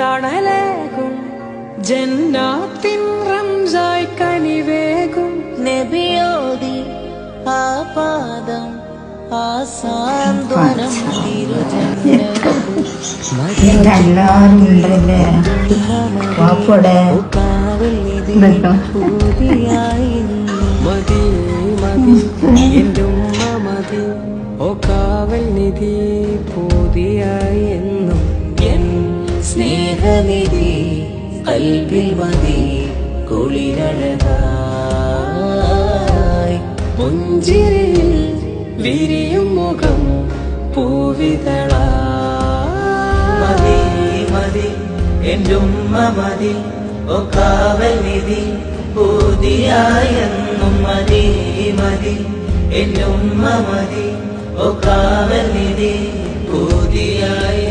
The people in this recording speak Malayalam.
തണലേകും ജന്നാത്തിൻ റംസായി കനിവേകും നബിയോതി ആ പാദം ആ സാന്ത്വനം എല്ലാരും ഉണ്ടല്ലേ പാപ്പടെ മതി മതി എൻ്റെ ഉമ്മ മതി ഓ കാവൽ നിധി പൂതിയായി എന്നും എൻ സ്നേഹനിധി കൽവിൽ മതി കുളിരഴകായി പുഞ്ചിരിയിൽ വിരിയും മുഖം പൂവിതളാ മതി മതി എൻ്റെ ഉമ്മ മതി ഓ കാവൽ നിധി പൂതിയായെന്നും മതി മതി എൻ്റെ ഉമ്മ മതി ഓ കാവൽ നിധി പൂതിയായി